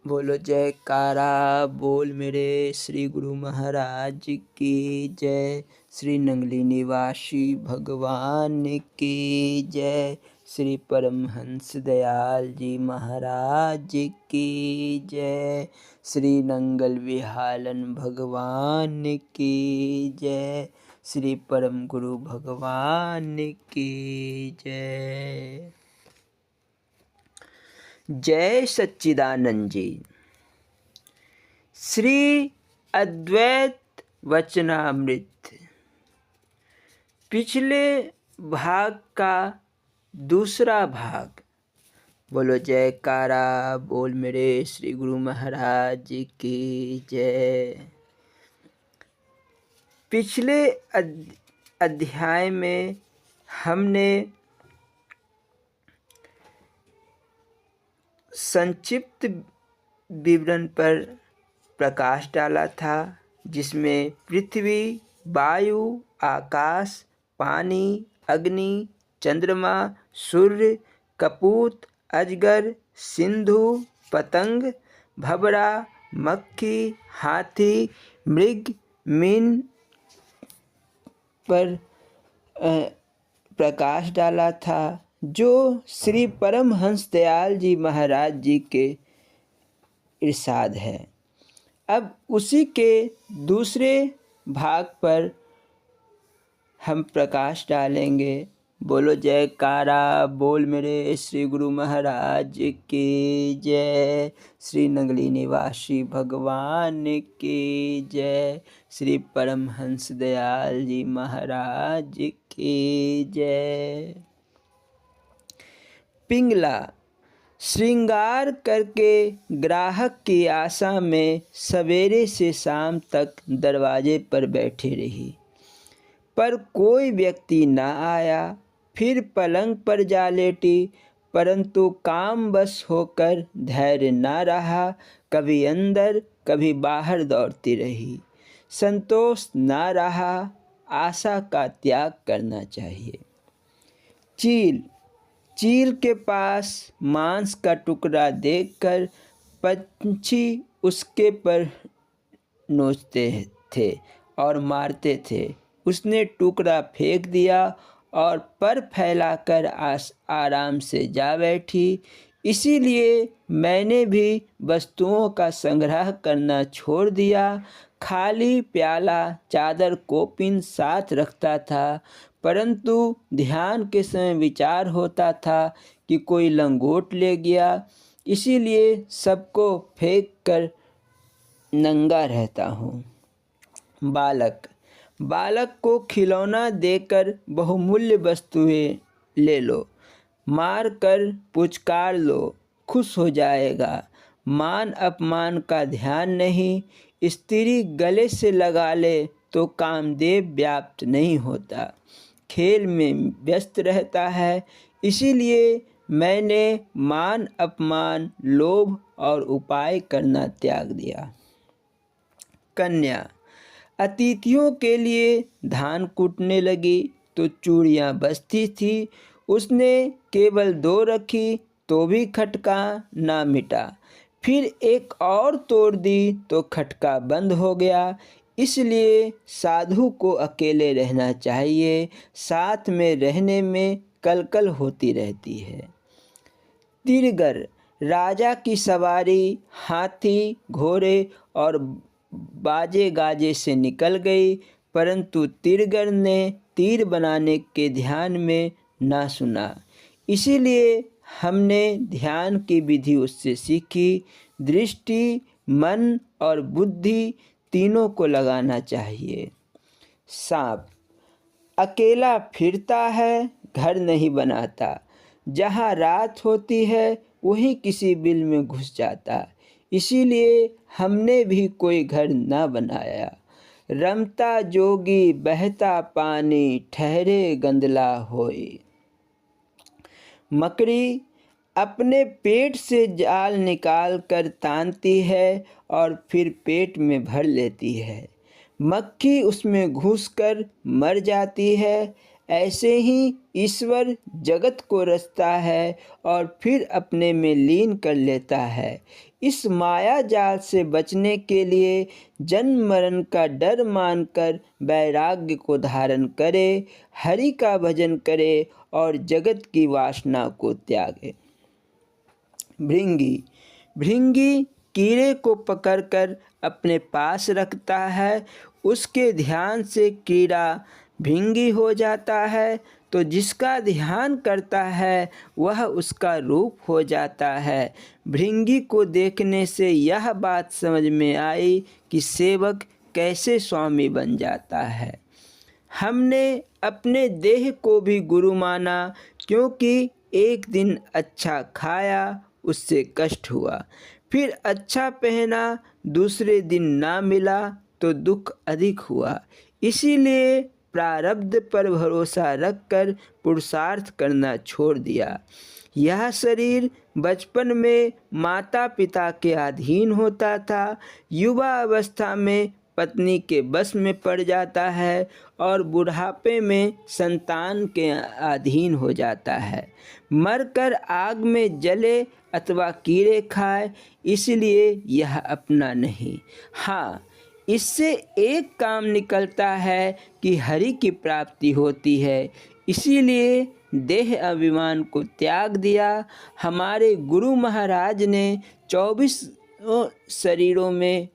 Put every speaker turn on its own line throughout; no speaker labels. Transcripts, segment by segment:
बोलो जयकारा बोल मेरे श्री गुरु महाराज की जय। श्री नंगली निवासी भगवान की जय। श्री परमहंस दयाल जी महाराज की जय। श्री नंगल विहालन भगवान की जय। श्री परम गुरु भगवान की जय। जय सच्चिदानंद जी। श्री अद्वैत वचनामृत पिछले भाग का दूसरा भाग। बोलो जयकारा बोल मेरे श्री गुरु महाराज की जय। पिछले अध्याय में हमने संक्षिप्त विवरण पर प्रकाश डाला था, जिसमें पृथ्वी, वायु, आकाश, पानी, अग्नि, चंद्रमा, सूर्य, कपूत, अजगर, सिंधु, पतंग, भंवरा, मक्खी, हाथी, मृग, मीन पर प्रकाश डाला था, जो श्री परमहंस दयाल जी महाराज जी के इरशाद है। अब उसी के दूसरे भाग पर हम प्रकाश डालेंगे। बोलो जयकारा बोल मेरे श्री गुरु महाराज की जय। श्री नंगली निवासी भगवान की जय। श्री परमहंस दयाल जी महाराज की जय। पिंगला श्रृंगार करके ग्राहक की आशा में सवेरे से शाम तक दरवाजे पर बैठी रही, पर कोई व्यक्ति न आया। फिर पलंग पर जा लेटी, परंतु काम बस होकर धैर्य न रहा। कभी अंदर कभी बाहर दौड़ती रही। संतोष न रहा। आशा का त्याग करना चाहिए। चील के पास मांस का टुकड़ा देखकर पंछी उसके पर नोचते थे और मारते थे। उसने टुकड़ा फेंक दिया और पर फैलाकर आराम से जा बैठी। इसीलिए मैंने भी वस्तुओं का संग्रह करना छोड़ दिया। खाली प्याला, चादर, कोपिन साथ रखता था, परंतु ध्यान के समय विचार होता था कि कोई लंगोट ले गया। इसीलिए सबको फेंक कर नंगा रहता हूँ। बालक को खिलौना देकर बहुमूल्य वस्तुएं ले लो, मार कर पुचकार लो, खुश हो जाएगा। मान अपमान का ध्यान नहीं। स्त्री गले से लगा ले तो कामदेव व्याप्त नहीं होता, खेल में व्यस्त रहता है। इसीलिए मैंने मान अपमान, लोभ और उपाय करना त्याग दिया। कन्या अतिथियों के लिए धान कूटने लगी तो चूड़ियाँ बचती थी। उसने केवल 2 रखी तो भी खटका ना मिटा। फिर एक और तोड़ दी तो खटका बंद हो गया। इसलिए साधु को अकेले रहना चाहिए। साथ में रहने में कलकल होती रहती है। तिरगर राजा की सवारी हाथी, घोड़े और बाजे गाजे से निकल गई, परंतु तिरगर ने तीर बनाने के ध्यान में ना सुना। इसीलिए हमने ध्यान की विधि उससे सीखी। दृष्टि, मन और बुद्धि तीनों को लगाना चाहिए। सांप अकेला फिरता है, घर नहीं बनाता। जहाँ रात होती है वहीं किसी बिल में घुस जाता। इसीलिए हमने भी कोई घर न बनाया। रमता जोगी बहता पानी, ठहरे गंदला होए। मकड़ी अपने पेट से जाल निकाल कर तानती है और फिर पेट में भर लेती है। मक्खी उसमें घुसकर मर जाती है। ऐसे ही ईश्वर जगत को रचता है और फिर अपने में लीन कर लेता है। इस माया जाल से बचने के लिए जन्म मरण का डर मानकर वैराग्य को धारण करे, हरि का भजन करे और जगत की वासना को त्यागे। भृंगी भृंगी कीड़े को पकड़कर अपने पास रखता है। उसके ध्यान से कीड़ा भृंगी हो जाता है, तो जिसका ध्यान करता है वह उसका रूप हो जाता है। भृंगी को देखने से यह बात समझ में आई कि सेवक कैसे स्वामी बन जाता है। हमने अपने देह को भी गुरु माना, क्योंकि एक दिन अच्छा खाया उससे कष्ट हुआ, फिर अच्छा पहना दूसरे दिन ना मिला तो दुख अधिक हुआ। इसीलिए प्रारब्ध पर भरोसा रखकर पुरुषार्थ करना छोड़ दिया। यह शरीर बचपन में माता पिता के अधीन होता था, युवा अवस्था में पत्नी के बस में पड़ जाता है और बुढ़ापे में संतान के अधीन हो जाता है। मरकर आग में जले अथवा कीड़े खाए, इसलिए यह अपना नहीं। हाँ, इससे एक काम निकलता है कि हरि की प्राप्ति होती है। इसीलिए देह अभिमान को त्याग दिया। हमारे गुरु महाराज ने 24 शरीरों में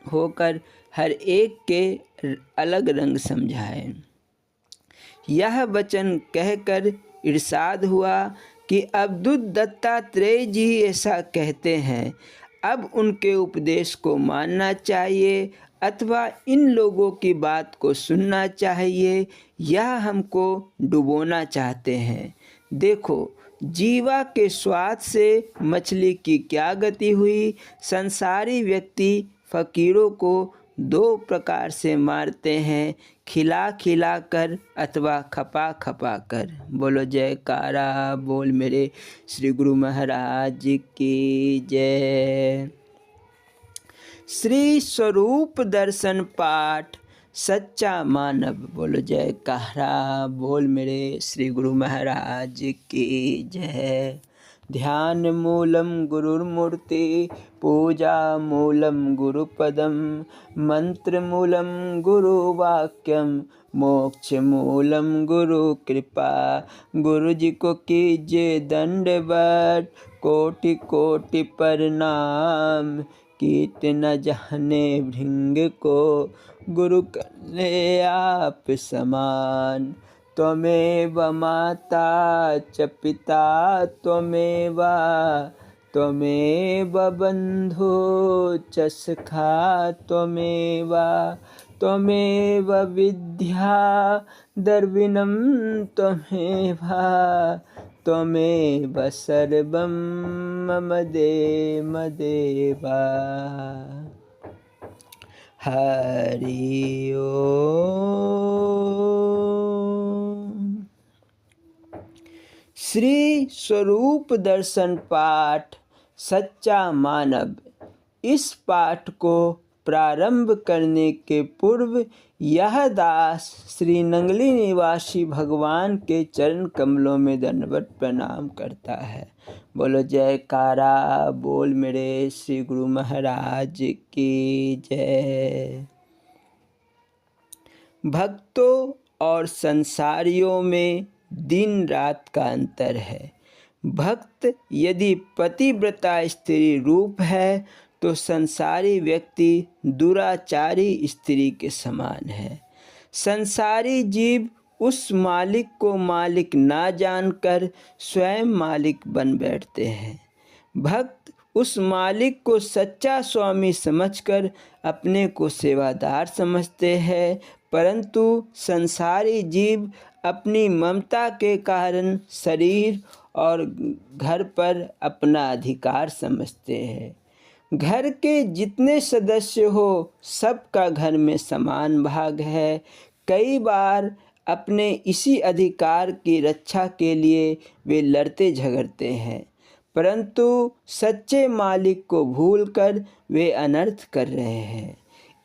होकर हर एक के अलग रंग समझाए। यह वचन कहकर इरशाद हुआ कि अवधूत दत्तात्रेय जी ऐसा कहते हैं, अब उनके उपदेश को मानना चाहिए अथवा इन लोगों की बात को सुनना चाहिए। यह हमको डुबोना चाहते हैं। देखो, जीवा के स्वाद से मछली की क्या गति हुई। संसारी व्यक्ति फकीरों को 2 प्रकार से मारते हैं, खिला खिला कर अथवा खपा खपा कर। बोलो जयकारा बोल मेरे श्री गुरु महाराज की जय। श्री स्वरूप दर्शन पाठ सच्चा मानव। बोलो जयकारा बोल मेरे श्री गुरु महाराज की जय। ध्यान मूलम गुरुर्मूर्ति, पूजा मूलम गुरुपदम, मंत्र मूलम गुरुवाक्यम, मोक्ष मूलम गुरु कृपा। गुरु जी को कीजिए दंडवत, कोटि कोटि प्रणाम। कीट न जाने भृंग को, गुरु करे आप समान। त्वमेव माता च पिता त्वमेव, त्वमेव बंधु च सखा त्वमेव, त्वमेव विद्या द्रविणं त्वमेव, त्वमेव सर्वं मम देव देव। हरि ओम। श्री स्वरूप दर्शन पाठ सच्चा मानव। इस पाठ को प्रारंभ करने के पूर्व यह दास श्री नंगली निवासी भगवान के चरण कमलों में दंडवत प्रणाम करता है। बोलो जयकारा बोल मेरे श्री गुरु महाराज की जय। भक्तों और संसारियों में दिन रात का अंतर है। भक्त यदि पतिव्रता स्त्री रूप है तो संसारी व्यक्ति दुराचारी स्त्री के समान है। संसारी जीव उस मालिक को मालिक ना जानकर स्वयं मालिक बन बैठते हैं। भक्त उस मालिक को सच्चा स्वामी समझकर अपने को सेवादार समझते हैं, परंतु संसारी जीव अपनी ममता के कारण शरीर और घर पर अपना अधिकार समझते हैं। घर के जितने सदस्य हो सबका घर में समान भाग है। कई बार अपने इसी अधिकार की रक्षा के लिए वे लड़ते झगड़ते हैं, परंतु सच्चे मालिक को भूलकर वे अनर्थ कर रहे हैं।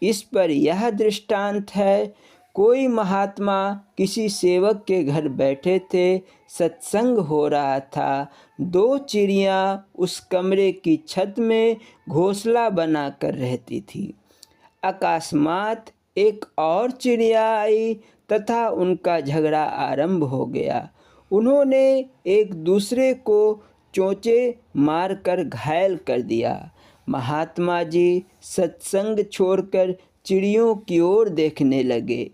इस पर यह दृष्टांत है, कोई महात्मा किसी सेवक के घर बैठे थे। सत्संग हो रहा था। 2 चिड़ियाँ उस कमरे की छत में घोंसला बनाकर रहती थी। अकस्मात एक और चिड़िया आई तथा उनका झगड़ा आरंभ हो गया। उन्होंने एक दूसरे को चोंचे मारकर घायल कर दिया। महात्मा जी सत्संग छोड़कर चिड़ियों की ओर देखने लगे।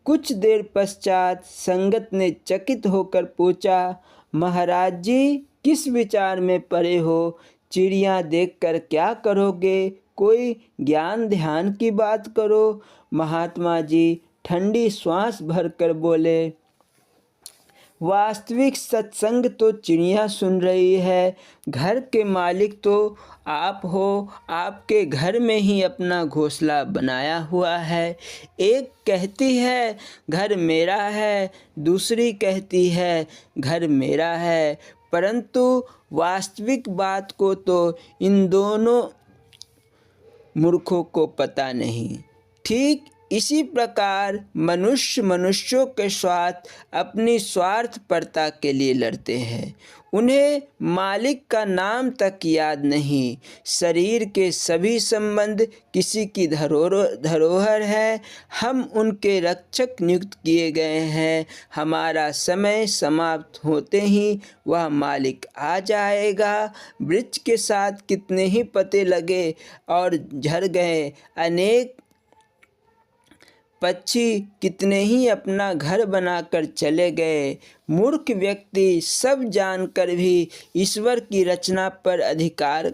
कुछ देर पश्चात संगत ने चकित होकर पूछा, महाराज जी किस विचार में पड़े हो? चिड़ियाँ देखकर क्या करोगे? कोई ज्ञान ध्यान की बात करो। महात्मा जी ठंडी श्वास भरकर बोले, वास्तविक सत्संग तो चिड़िया सुन रही है। घर के मालिक तो आप हो। आपके घर में ही अपना घोंसला बनाया हुआ है। एक कहती है घर मेरा है, दूसरी कहती है घर मेरा है, परंतु वास्तविक बात को तो इन दोनों मूर्खों को पता नहीं। ठीक इसी प्रकार मनुष्य मनुष्यों के साथ अपनी स्वार्थपरता के लिए लड़ते हैं। उन्हें मालिक का नाम तक याद नहीं। शरीर के सभी संबंध किसी की धरोहर है। हम उनके रक्षक नियुक्त किए गए हैं। हमारा समय समाप्त होते ही वह मालिक आ जाएगा। वृक्ष के साथ कितने ही पत्ते लगे और झड़ गए, अनेक पक्षी कितने ही अपना घर बनाकर चले गए। मूर्ख व्यक्ति सब जानकर भी ईश्वर की रचना पर अधिकार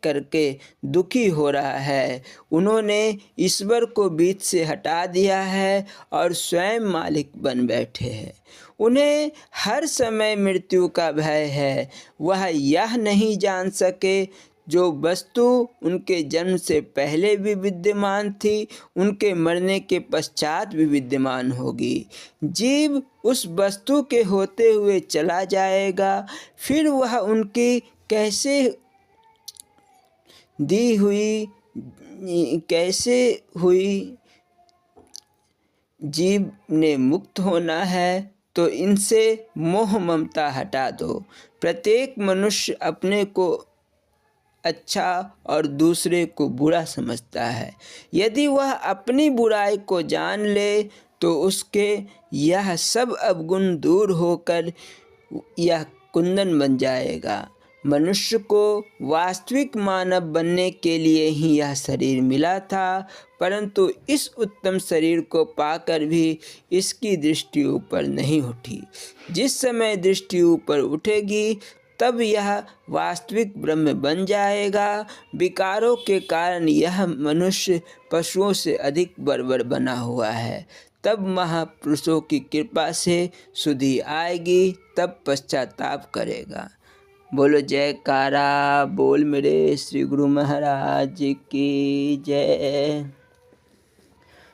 करके दुखी हो रहा है। उन्होंने ईश्वर को बीच से हटा दिया है और स्वयं मालिक बन बैठे हैं। उन्हें हर समय मृत्यु का भय है। वह यह नहीं जान सके जो वस्तु उनके जन्म से पहले भी विद्यमान थी, उनके मरने के पश्चात भी विद्यमान होगी। जीव उस वस्तु के होते हुए चला जाएगा, फिर वह उनकी कैसे हुई जीव ने मुक्त होना है, तो इनसे मोह ममता हटा दो। प्रत्येक मनुष्य अपने को अच्छा और दूसरे को बुरा समझता है। यदि वह अपनी बुराई को जान ले तो उसके यह सब अवगुण दूर होकर यह कुंदन बन जाएगा। मनुष्य को वास्तविक मानव बनने के लिए ही यह शरीर मिला था, परंतु इस उत्तम शरीर को पाकर भी इसकी दृष्टि ऊपर नहीं उठी। जिस समय दृष्टि ऊपर उठेगी तब यह वास्तविक ब्रह्म बन जाएगा। विकारों के कारण यह मनुष्य पशुओं से अधिक बर्बर बना हुआ है। तब महापुरुषों की कृपा से शुद्धि आएगी, तब पश्चाताप करेगा। बोलो जयकारा बोल मेरे श्री गुरु महाराज की जय।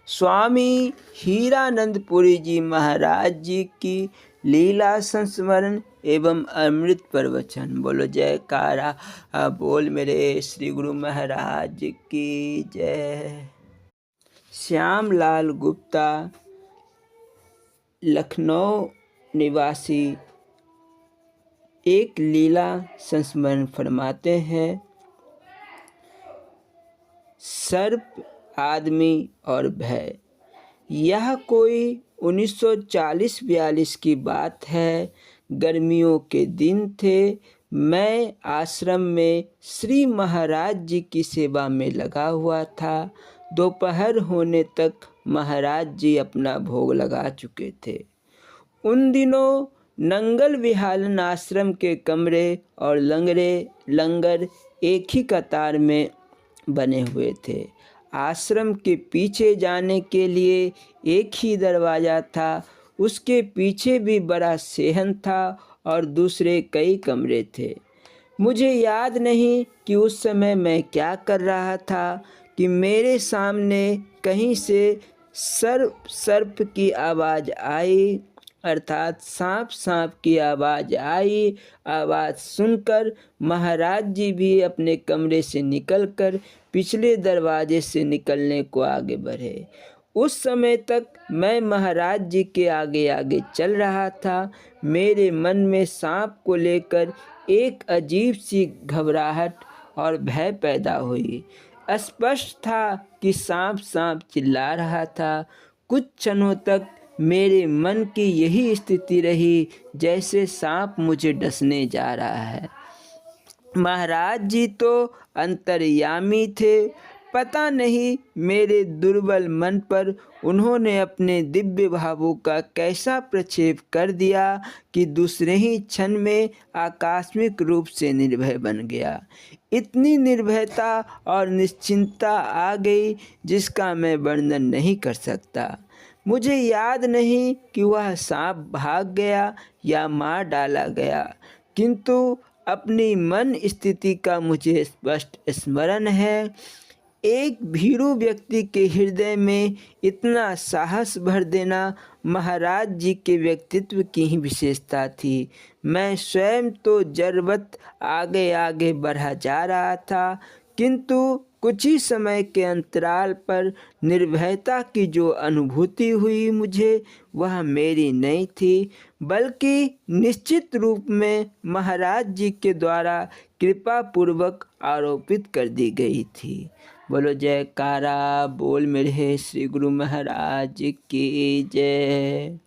स्वामी हीरानंदपुरी जी महाराज जी की लीला संस्मरण एवं अमृत प्रवचन। बोलो जयकारा बोल मेरे श्री गुरु महाराज की जय। श्यामलाल गुप्ता लखनऊ निवासी एक लीला संस्मरण फरमाते हैं। सर्प, आदमी और भय। यह कोई 1940-42 की बात है। गर्मियों के दिन थे। मैं आश्रम में श्री महाराज जी की सेवा में लगा हुआ था। दोपहर होने तक महाराज जी अपना भोग लगा चुके थे। उन दिनों नंगल विहालन आश्रम के कमरे और लंगर एक ही कतार में बने हुए थे। आश्रम के पीछे जाने के लिए एक ही दरवाज़ा था। उसके पीछे भी बड़ा सेहन था और दूसरे कई कमरे थे। मुझे याद नहीं कि उस समय मैं क्या कर रहा था कि मेरे सामने कहीं से सर्प की आवाज़ आई, अर्थात सांप की आवाज़ आई। आवाज़ सुनकर महाराज जी भी अपने कमरे से निकलकर पिछले दरवाजे से निकलने को आगे बढ़े। उस समय तक मैं महाराज जी के आगे आगे चल रहा था। मेरे मन में सांप को लेकर एक अजीब सी घबराहट और भय पैदा हुई। स्पष्ट था कि सांप सांप चिल्ला रहा था। कुछ क्षणों तक मेरे मन की यही स्थिति रही, जैसे सांप मुझे डसने जा रहा है। महाराज जी तो अंतर्यामी थे। पता नहीं मेरे दुर्बल मन पर उन्होंने अपने दिव्य भावों का कैसा प्रक्षेप कर दिया कि दूसरे ही क्षण में आकस्मिक रूप से निर्भय बन गया। इतनी निर्भयता और निश्चिंतता आ गई जिसका मैं वर्णन नहीं कर सकता। मुझे याद नहीं कि वह सांप भाग गया या मार डाला गया, किंतु अपनी मन स्थिति का मुझे स्पष्ट स्मरण है। एक भीरू व्यक्ति के हृदय में इतना साहस भर देना महाराज जी के व्यक्तित्व की ही विशेषता थी। मैं स्वयं तो जरवत आगे आगे बढ़ा जा रहा था, किंतु कुछ ही समय के अंतराल पर निर्भयता की जो अनुभूति हुई मुझे, वह मेरी नहीं थी, बल्कि निश्चित रूप में महाराज जी के द्वारा कृपा पूर्वक आरोपित कर दी गई थी। बोलो जयकारा बोल मेरे श्री गुरु महाराज की जय।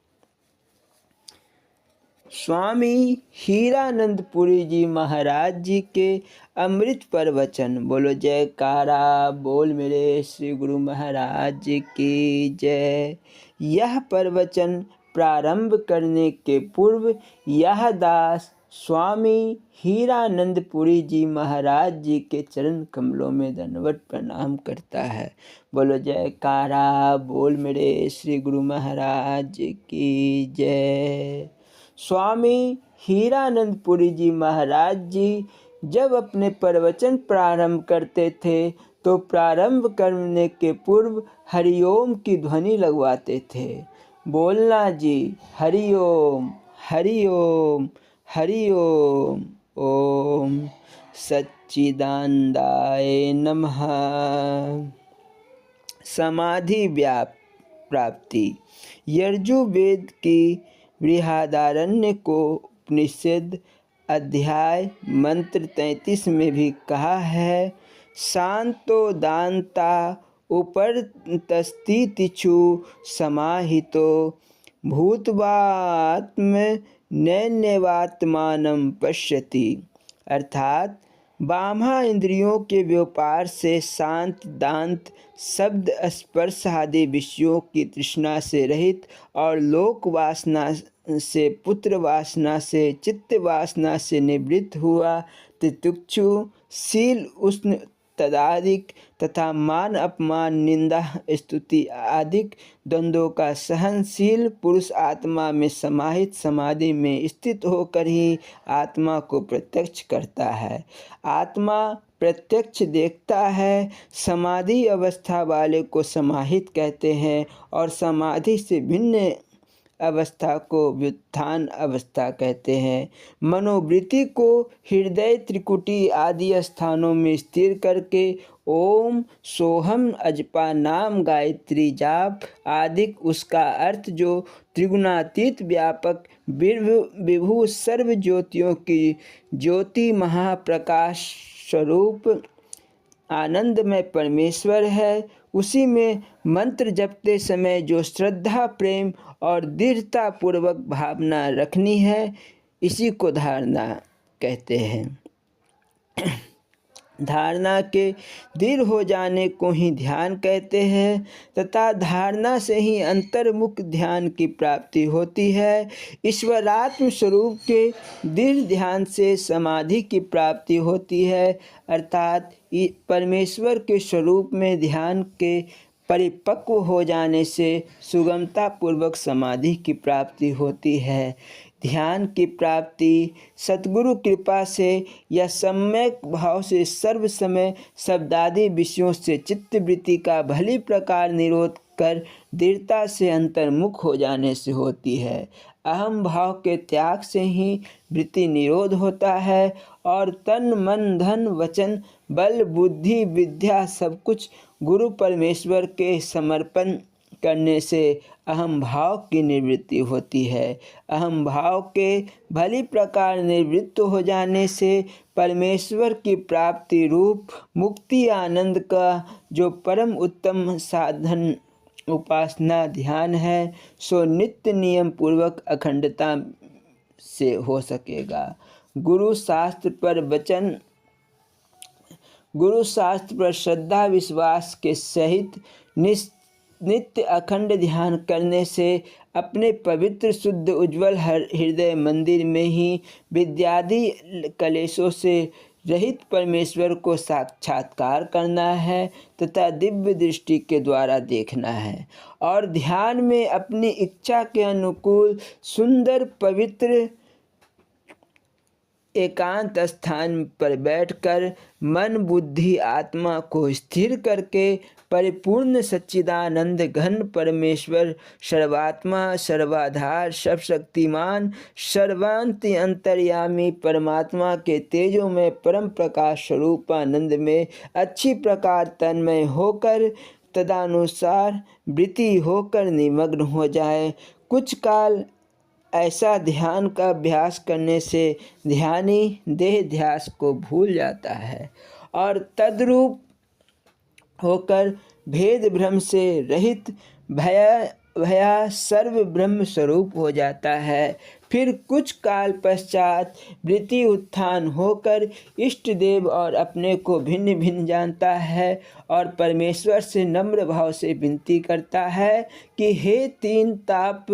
स्वामी हीरानंदपुरी जी महाराज जी के अमृत प्रवचन। बोलो जयकारा बोल मेरे श्री गुरु महाराज की जय। यह प्रवचन प्रारंभ करने के पूर्व यह दास स्वामी हीरानंदपुरी जी महाराज जी के चरण कमलों में दंडवत प्रणाम करता है। बोलो जयकारा बोल मेरे श्री गुरु महाराज की जय। स्वामी हीरानंदपुरी जी महाराज जी जब अपने प्रवचन प्रारंभ करते थे तो प्रारंभ करने के पूर्व हरिओम की ध्वनि लगवाते थे। बोलना जी, हरिओम हरिओम हरिओम। ओम सच्चिदानंदाय नमः। समाधि प्राप्ति। यजुर्वेद की बृहदारण्य को उपनिषद अध्याय मंत्र 33 में भी कहा है, शांतो दांता उपरतस्थितिषु समाहितो भूत्वात्म नैन्यवात्मानं पश्यति। अर्थात बाह्य इंद्रियों के व्यापार से शांत, दांत शब्द स्पर्श आदि विषयों की तृष्णा से रहित और लोक वासना से, पुत्र वासना से, चित्त वासना से निवृत्त हुआ तितिक्षु, शील उष्ण तदादिक तथा मान अपमान निंदा स्तुति आदिक द्वंद्वों का सहनशील पुरुष आत्मा में समाहित समाधि में स्थित होकर ही आत्मा को प्रत्यक्ष करता है। आत्मा प्रत्यक्ष देखता है। समाधि अवस्था वाले को समाहित कहते हैं और समाधि से भिन्न अवस्था को व्युत्थान अवस्था कहते हैं। मनोवृत्ति को हृदय, त्रिकुटी आदि स्थानों में स्थिर करके ओम सोहम अजपा नाम गायत्री जाप आदि उसका अर्थ जो त्रिगुणातीत व्यापक विभु सर्व ज्योतियों की ज्योति महाप्रकाश स्वरूप आनंदमय परमेश्वर है, उसी में मंत्र जपते समय जो श्रद्धा, प्रेम और दृढ़ता पूर्वक भावना रखनी है, इसी को धारणा कहते हैं। धारणा के दृढ़ हो जाने को ही ध्यान कहते हैं तथा धारणा से ही अंतर्मुख ध्यान की प्राप्ति होती है। ईश्वरात्म स्वरूप के दृढ़ ध्यान से समाधि की प्राप्ति होती है, अर्थात परमेश्वर के स्वरूप में ध्यान के परिपक्व हो जाने से सुगमता पूर्वक समाधि की प्राप्ति होती है। ध्यान की प्राप्ति सद्गुरु कृपा से या सम्यक भाव से सर्व समय शब्दादि विषयों से चित्तवृत्ति का भली प्रकार निरोध कर दृढ़ता से अंतर्मुख हो जाने से होती है। अहम भाव के त्याग से ही वृत्ति निरोध होता है और तन, मन, धन, वचन, बल, बुद्धि, विद्या सब कुछ गुरु परमेश्वर के समर्पण करने से अहम भाव की निवृत्ति होती है। अहम भाव के भली प्रकार निवृत्त हो जाने से परमेश्वर की प्राप्ति रूप मुक्ति आनंद का जो परम उत्तम साधन उपासना ध्यान है सो नित्य नियम पूर्वक अखंडता से हो सकेगा। गुरु शास्त्र पर श्रद्धा विश्वास के सहित नित्य अखंड ध्यान करने से अपने पवित्र शुद्ध उज्ज्वल हृदय मंदिर में ही विद्यादि कलेशों से रहित परमेश्वर को साक्षात्कार करना है तथा दिव्य दृष्टि के द्वारा देखना है और ध्यान में अपनी इच्छा के अनुकूल सुंदर पवित्र एकांत स्थान पर बैठकर मन बुद्धि आत्मा को स्थिर करके परिपूर्ण सच्चिदानंद घन परमेश्वर सर्वात्मा सर्वाधार सर्वशक्तिमान सर्वांति अंतर्यामी परमात्मा के तेजों में परम प्रकाश स्वरूपानंद में अच्छी प्रकार तन्मय होकर तदानुसार वृत्ति होकर निमग्न हो जाए। कुछ काल ऐसा ध्यान का अभ्यास करने से ध्यानी देह ध्यास को भूल जाता है और तद्रूप होकर भेद भ्रम से रहित भया सर्व ब्रह्म स्वरूप हो जाता है। फिर कुछ काल पश्चात वृत्ति उत्थान होकर इष्ट देव और अपने को भिन्न भिन्न जानता है और परमेश्वर से नम्र भाव से विनती करता है कि हे तीन ताप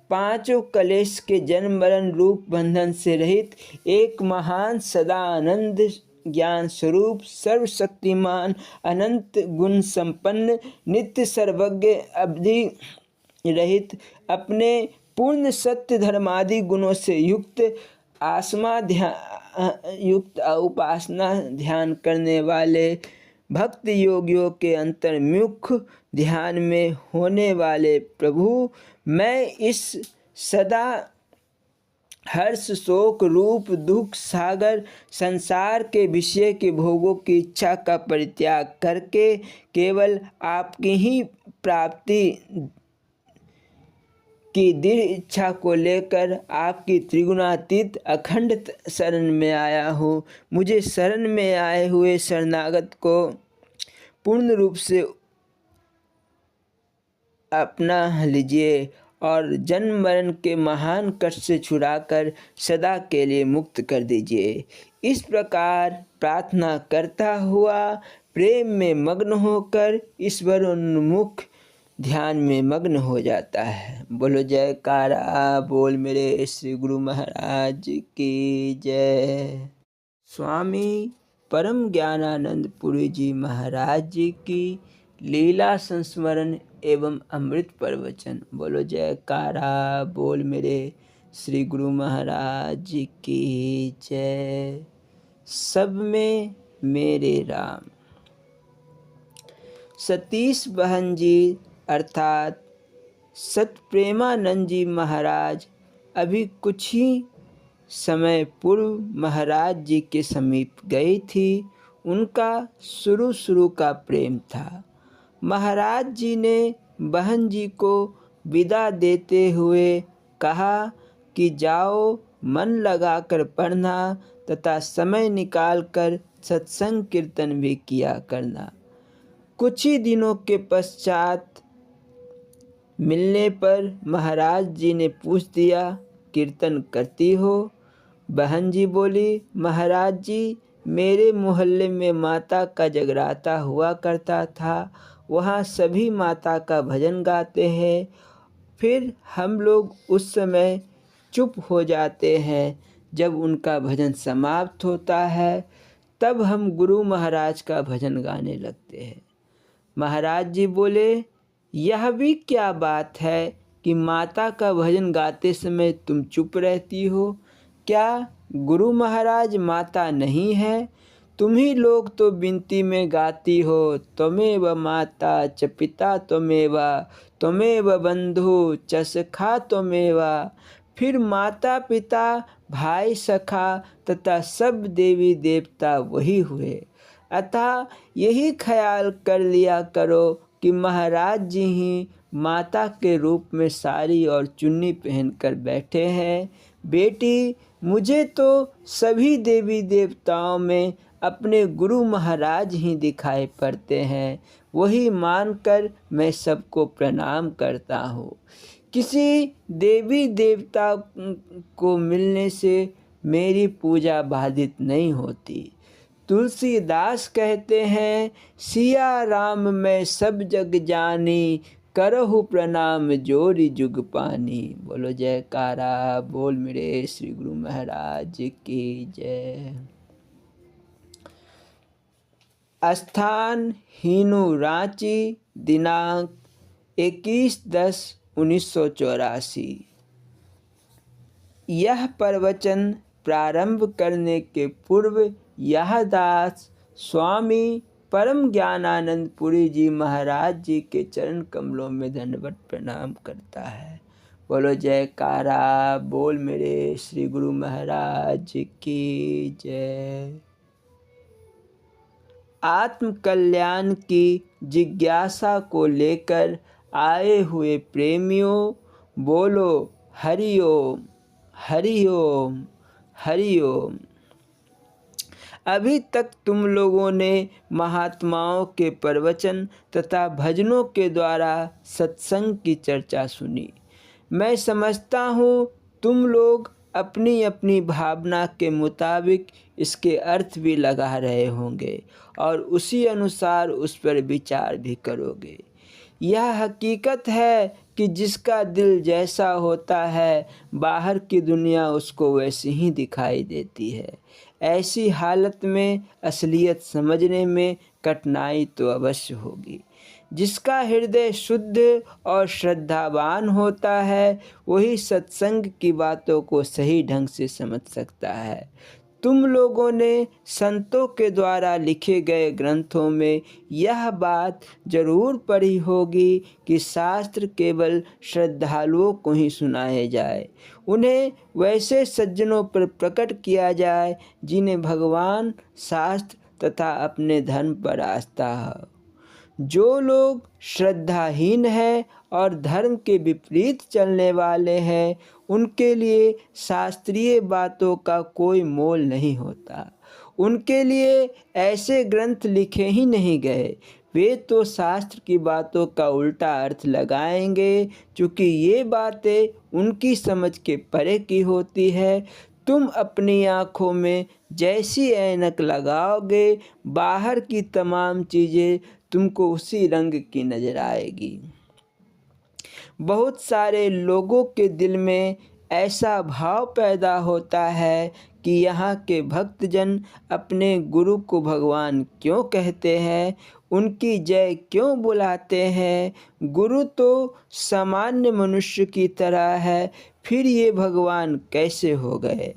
पांचों कलेश के जन्म मरण रूप बंधन से रहित एक महान सदा आनंद ज्ञान स्वरूप सर्वशक्तिमान अनंत गुण संपन्न नित्य सर्वज्ञ अवधि रहित अपने पूर्ण सत्य धर्मादि गुणों से युक्त उपासना ध्यान करने वाले भक्त योगियों के अंतर्मुख ध्यान में होने वाले प्रभु, मैं इस सदा हर्ष शोक रूप दुख सागर संसार के विषय के भोगों की इच्छा का परित्याग करके केवल आपकी ही प्राप्ति की दृढ़ इच्छा को लेकर आपकी त्रिगुणातीत अखंड शरण में आया हूँ। मुझे शरण में आए हुए शरणागत को पूर्ण रूप से अपना लीजिए और जन्म मरण के महान कष्ट से छुड़ाकर सदा के लिए मुक्त कर दीजिए। इस प्रकार प्रार्थना करता हुआ प्रेम में मग्न होकर ईश्वरोन्मुख ध्यान में मग्न हो जाता है। बोलो जयकारा बोल मेरे श्री गुरु महाराज की जय। स्वामी परम ज्ञानानंद पुरी जी महाराज जी की लीला संस्मरण एवं अमृत प्रवचन। बोलो जयकारा बोल मेरे श्री गुरु महाराज की जय। सब में मेरे राम। सतीश बहन जी अर्थात सतप्रेमानंद जी महाराज अभी कुछ ही समय पूर्व महाराज जी के समीप गई थी। उनका शुरू का प्रेम था। महाराज जी ने बहन जी को विदा देते हुए कहा कि जाओ, मन लगाकर पढ़ना तथा समय निकालकर सत्संग कीर्तन भी किया करना। कुछ ही दिनों के पश्चात मिलने पर महाराज जी ने पूछ दिया, कीर्तन करती हो? बहन जी बोली, महाराज जी मेरे मोहल्ले में माता का जगराता हुआ करता था, वहाँ सभी माता का भजन गाते हैं। फिर हम लोग उस समय चुप हो जाते हैं। जब उनका भजन समाप्त होता है तब हम गुरु महाराज का भजन गाने लगते हैं। महाराज जी बोले, यह भी क्या बात है कि माता का भजन गाते समय तुम चुप रहती हो? क्या गुरु महाराज माता नहीं है? तुम ही लोग तो विनती में गाती हो, त्वमेव माता च पिता त्वमेव बंधु च सखा त्वमेव। फिर माता पिता भाई सखा तथा सब देवी देवता वही हुए। अतः यही ख्याल कर लिया करो कि महाराज जी ही माता के रूप में साड़ी और चुन्नी पहनकर बैठे हैं। बेटी, मुझे तो सभी देवी देवताओं में अपने गुरु महाराज ही दिखाई पड़ते हैं। वही मानकर मैं सबको प्रणाम करता हूँ। किसी देवी देवता को मिलने से मेरी पूजा बाधित नहीं होती। तुलसीदास कहते हैं, सिया राम मैं सब जग जानी, करहु प्रणाम जोरी जुग पानी। बोलो जयकारा बोल मेरे श्री गुरु महाराज की जय। स्थान हीनू रांची, दिनांक 21/10/1984। यह प्रवचन प्रारंभ करने के पूर्व यह दास स्वामी परम ज्ञानानंद पुरी जी महाराज जी के चरण कमलों में दंडवत प्रणाम करता है। बोलो जयकारा बोल मेरे श्री गुरु महाराज की जय। आत्म कल्याण की जिज्ञासा को लेकर आए हुए प्रेमियों, बोलो हरि ओम हरि ओम हरि ओम। अभी तक तुम लोगों ने महात्माओं के प्रवचन तथा भजनों के द्वारा सत्संग की चर्चा सुनी। मैं समझता हूँ तुम लोग अपनी अपनी भावना के मुताबिक इसके अर्थ भी लगा रहे होंगे और उसी अनुसार उस पर विचार भी करोगे। यह हकीकत है कि जिसका दिल जैसा होता है, बाहर की दुनिया उसको वैसी ही दिखाई देती है। ऐसी हालत में असलियत समझने में कठिनाई तो अवश्य होगी। जिसका हृदय शुद्ध और श्रद्धावान होता है, वही सत्संग की बातों को सही ढंग से समझ सकता है। तुम लोगों ने संतों के द्वारा लिखे गए ग्रंथों में यह बात जरूर पढ़ी होगी कि शास्त्र केवल श्रद्धालुओं को ही सुनाए जाए, उन्हें वैसे सज्जनों पर प्रकट किया जाए जिन्हें भगवान, शास्त्र तथा अपने धर्म पर आस्था है। जो लोग श्रद्धाहीन हैं और धर्म के विपरीत चलने वाले हैं, उनके लिए शास्त्रीय बातों का कोई मोल नहीं होता। उनके लिए ऐसे ग्रंथ लिखे ही नहीं गए। वे तो शास्त्र की बातों का उल्टा अर्थ लगाएंगे, क्योंकि ये बातें उनकी समझ के परे की होती है। तुम अपनी आँखों में जैसी ऐनक लगाओगे, बाहर की तमाम चीज़ें तुमको उसी रंग की नज़र आएगी। बहुत सारे लोगों के दिल में ऐसा भाव पैदा होता है कि यहाँ के भक्तजन अपने गुरु को भगवान क्यों कहते हैं, उनकी जय क्यों बुलाते हैं। गुरु तो सामान्य मनुष्य की तरह है, फिर ये भगवान कैसे हो गए।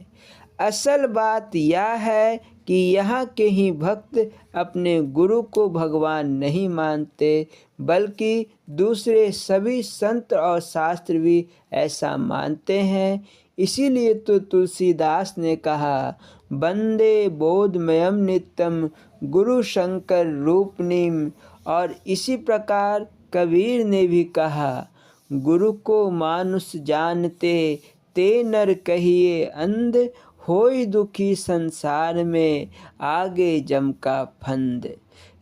असल बात यह है कि यहाँ के ही भक्त अपने गुरु को भगवान नहीं मानते, बल्कि दूसरे सभी संत और शास्त्र भी ऐसा मानते हैं। इसीलिए तो तुलसीदास ने कहा, वंदे बोधमयम नित्यम गुरु शंकर रूपनीम। और इसी प्रकार कबीर ने भी कहा, गुरु को मानुष जानते, ते नर कहिए अंध, होई दुखी संसार में, आगे जम का फंद।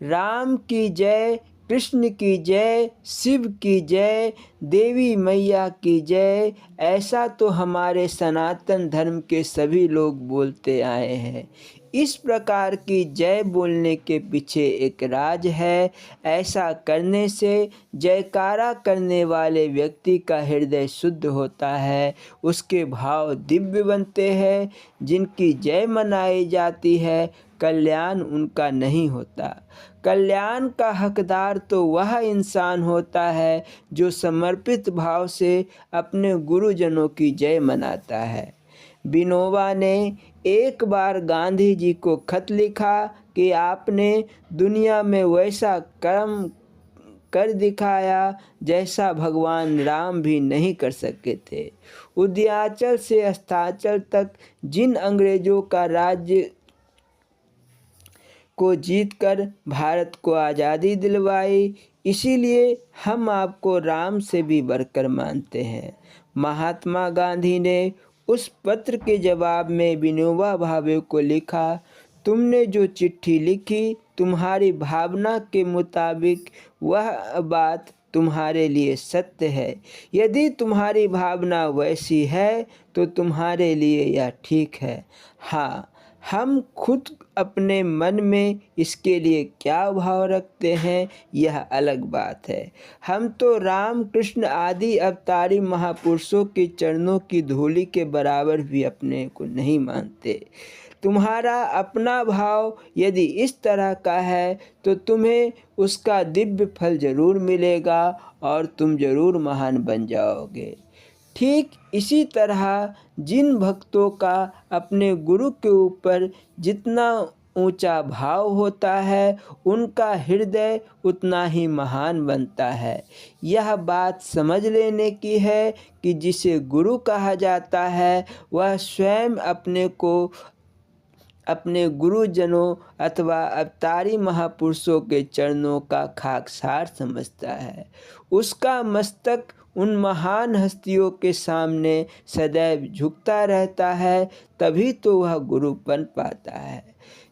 राम की जय, कृष्ण की जय, शिव की जय, देवी मैया की जय, ऐसा तो हमारे सनातन धर्म के सभी लोग बोलते आए हैं। इस प्रकार की जय बोलने के पीछे एक राज है। ऐसा करने से जयकारा करने वाले व्यक्ति का हृदय शुद्ध होता है, उसके भाव दिव्य बनते हैं। जिनकी जय मनाई जाती है, कल्याण उनका नहीं होता। कल्याण का हकदार तो वह इंसान होता है जो समर्पित भाव से अपने गुरुजनों की जय मनाता है। विनोबा ने एक बार गांधी जी को खत लिखा कि आपने दुनिया में वैसा कर्म कर दिखाया जैसा भगवान राम भी नहीं कर सके थे। उदयाचल से अस्ताचल तक जिन अंग्रेजों का राज्य को जीतकर भारत को आज़ादी दिलवाई, इसीलिए हम आपको राम से भी बढ़कर मानते हैं। महात्मा गांधी ने उस पत्र के जवाब में विनोबा भावे को लिखा, तुमने जो चिट्ठी लिखी तुम्हारी भावना के मुताबिक वह बात तुम्हारे लिए सत्य है। यदि तुम्हारी भावना वैसी है तो तुम्हारे लिए यह ठीक है। हाँ, हम खुद अपने मन में इसके लिए क्या भाव रखते हैं यह अलग बात है। हम तो राम कृष्ण आदि अवतारी महापुरुषों के चरणों की धूलि के बराबर भी अपने को नहीं मानते। तुम्हारा अपना भाव यदि इस तरह का है तो तुम्हें उसका दिव्य फल जरूर मिलेगा और तुम जरूर महान बन जाओगे। ठीक इसी तरह जिन भक्तों का अपने गुरु के ऊपर जितना ऊंचा भाव होता है उनका हृदय उतना ही महान बनता है। यह बात समझ लेने की है कि जिसे गुरु कहा जाता है वह स्वयं अपने को अपने गुरुजनों अथवा अवतारी महापुरुषों के चरणों का खाकसार समझता है। उसका मस्तक उन महान हस्तियों के सामने सदैव झुकता रहता है, तभी तो वह गुरु बन पाता है।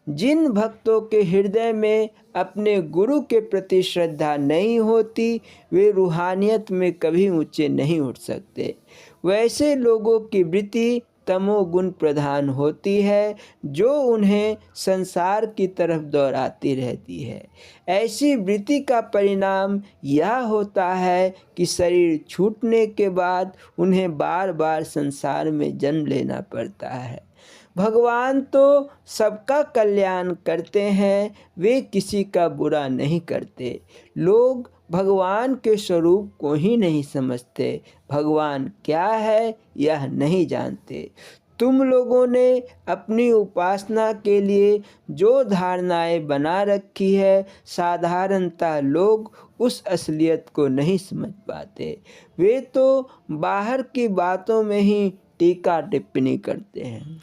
जिन भक्तों के हृदय में अपने गुरु के प्रति श्रद्धा नहीं होती वे रूहानियत में कभी ऊंचे नहीं उठ सकते। वैसे लोगों की वृत्ति तमोगुण प्रधान होती है जो उन्हें संसार की तरफ दौड़ाती रहती है। ऐसी वृत्ति का परिणाम यह होता है कि शरीर छूटने के बाद उन्हें बार बार संसार में जन्म लेना पड़ता है। भगवान तो सबका कल्याण करते हैं, वे किसी का बुरा नहीं करते। लोग भगवान के स्वरूप को ही नहीं समझते, भगवान क्या है यह नहीं जानते। तुम लोगों ने अपनी उपासना के लिए जो धारणाएं बना रखी है साधारणतः लोग उस असलियत को नहीं समझ पाते। वे तो बाहर की बातों में ही टीका टिप्पणी करते हैं,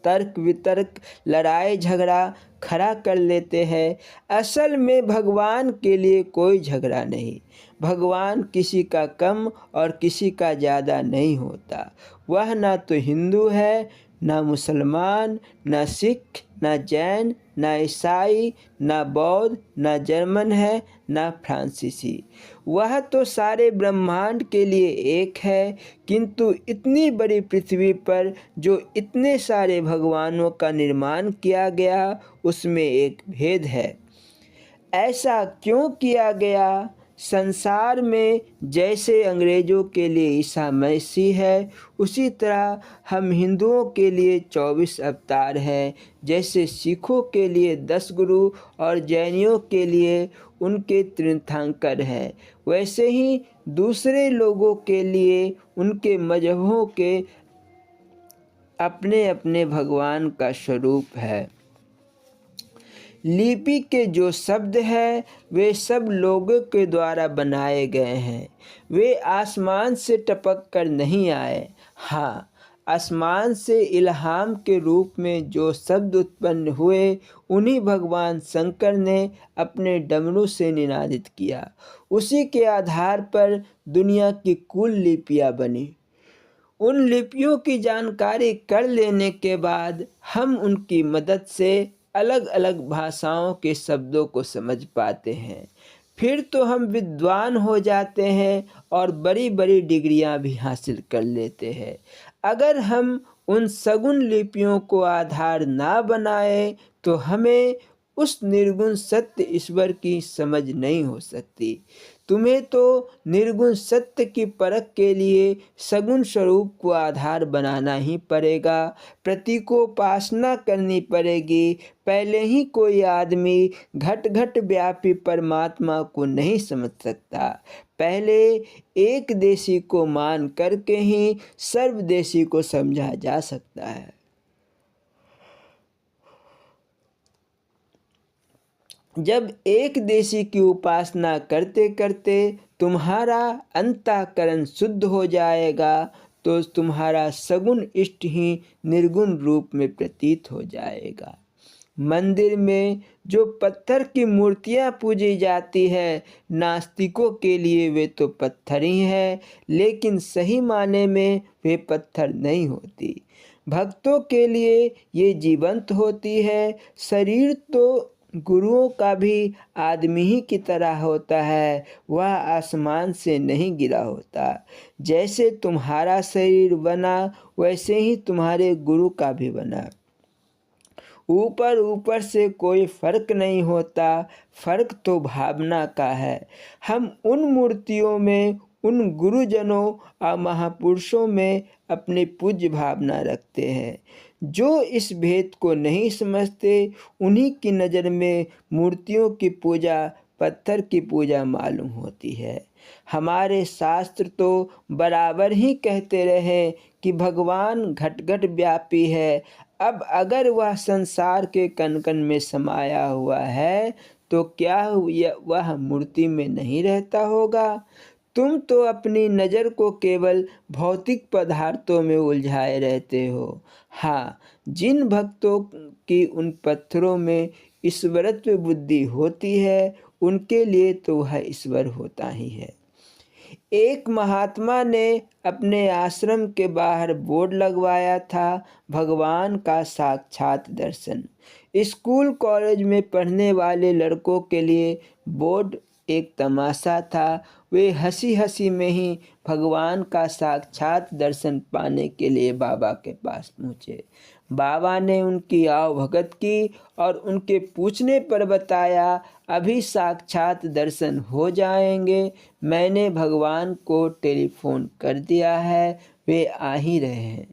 तर्क वितर्क लड़ाई झगड़ा खड़ा कर लेते हैं। असल में भगवान के लिए कोई झगड़ा नहीं। भगवान किसी का कम और किसी का ज़्यादा नहीं होता। वह ना तो हिंदू है, ना मुसलमान, ना सिख, ना जैन, ना ईसाई, ना बौद्ध, ना जर्मन है, ना फ्रांसीसी। वह तो सारे ब्रह्मांड के लिए एक है, किंतु इतनी बड़ी पृथ्वी पर जो इतने सारे भगवानों का निर्माण किया गया उसमें एक भेद है। ऐसा क्यों किया गया? संसार में जैसे अंग्रेज़ों के लिए ईसा मसीह है उसी तरह हम हिंदुओं के लिए 24 अवतार हैं। जैसे सिखों के लिए 10 गुरु और जैनियों के लिए उनके तीर्थंकर हैं, वैसे ही दूसरे लोगों के लिए उनके मजहबों के अपने अपने भगवान का स्वरूप है। लिपि के जो शब्द हैं वे सब लोगों के द्वारा बनाए गए हैं, वे आसमान से टपक कर नहीं आए। हाँ, आसमान से इल्हाम के रूप में जो शब्द उत्पन्न हुए उन्हीं भगवान शंकर ने अपने डमरू से निनादित किया। उसी के आधार पर दुनिया की कुल लिपियाँ बनी। उन लिपियों की जानकारी कर लेने के बाद हम उनकी मदद से अलग अलग भाषाओं के शब्दों को समझ पाते हैं। फिर तो हम विद्वान हो जाते हैं और बड़ी बड़ी डिग्रियां भी हासिल कर लेते हैं। अगर हम उन सगुण लिपियों को आधार ना बनाए तो हमें उस निर्गुण सत्य ईश्वर की समझ नहीं हो सकती। तुम्हें तो निर्गुण सत्य की परख के लिए सगुण स्वरूप को आधार बनाना ही पड़ेगा, प्रतीकोपासना करनी पड़ेगी। पहले ही कोई आदमी घट घट व्यापी परमात्मा को नहीं समझ सकता। पहले एक देशी को मान करके ही सर्वदेशी को समझा जा सकता है। जब एक देशी की उपासना करते करते तुम्हारा अंतःकरण शुद्ध हो जाएगा तो तुम्हारा सगुण इष्ट ही निर्गुण रूप में प्रतीत हो जाएगा। मंदिर में जो पत्थर की मूर्तियां पूजी जाती है, नास्तिकों के लिए वे तो पत्थर ही हैं, लेकिन सही माने में वे पत्थर नहीं होती। भक्तों के लिए ये जीवंत होती है। शरीर तो गुरुओं का भी आदमी ही की तरह होता है, वह आसमान से नहीं गिरा होता। जैसे तुम्हारा शरीर बना, वैसे ही तुम्हारे गुरु का भी बना। ऊपर ऊपर से कोई फर्क नहीं होता, फर्क तो भावना का है। हम उन मूर्तियों में, उन गुरुजनों और महापुरुषों में अपनी पूज्य भावना रखते हैं। जो इस भेद को नहीं समझते, उन्हीं की नज़र में मूर्तियों की पूजा पत्थर की पूजा मालूम होती है। हमारे शास्त्र तो बराबर ही कहते रहे कि भगवान घट घट व्यापी है। अब अगर वह संसार के कण कण में समाया हुआ है, तो क्या वह मूर्ति में नहीं रहता होगा? तुम तो अपनी नज़र को केवल भौतिक पदार्थों में उलझाए रहते हो। हाँ, जिन भक्तों की उन पत्थरों में ईश्वरत्व बुद्धि होती है, उनके लिए तो वह ईश्वर होता ही है। एक महात्मा ने अपने आश्रम के बाहर बोर्ड लगवाया था, भगवान का साक्षात दर्शन। स्कूल कॉलेज में पढ़ने वाले लड़कों के लिए बोर्ड एक तमाशा था। वे हंसी हंसी में ही भगवान का साक्षात दर्शन पाने के लिए बाबा के पास पहुँचे। बाबा ने उनकी आवभगत की और उनके पूछने पर बताया, अभी साक्षात दर्शन हो जाएंगे। मैंने भगवान को टेलीफोन कर दिया है, वे आ ही रहे हैं।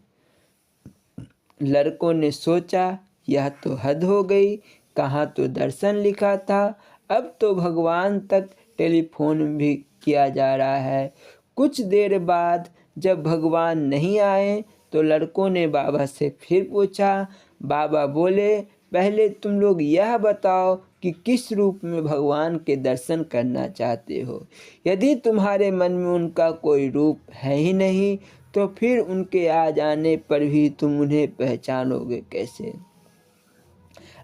लड़कों ने सोचा, यह तो हद हो गई, कहाँ तो दर्शन लिखा था, अब तो भगवान तक टेलीफोन भी किया जा रहा है। कुछ देर बाद जब भगवान नहीं आए, तो लड़कों ने बाबा से फिर पूछा। बाबा बोले, पहले तुम लोग यह बताओ कि किस रूप में भगवान के दर्शन करना चाहते हो। यदि तुम्हारे मन में उनका कोई रूप है ही नहीं, तो फिर उनके आ जाने पर भी तुम उन्हें पहचानोगे कैसे?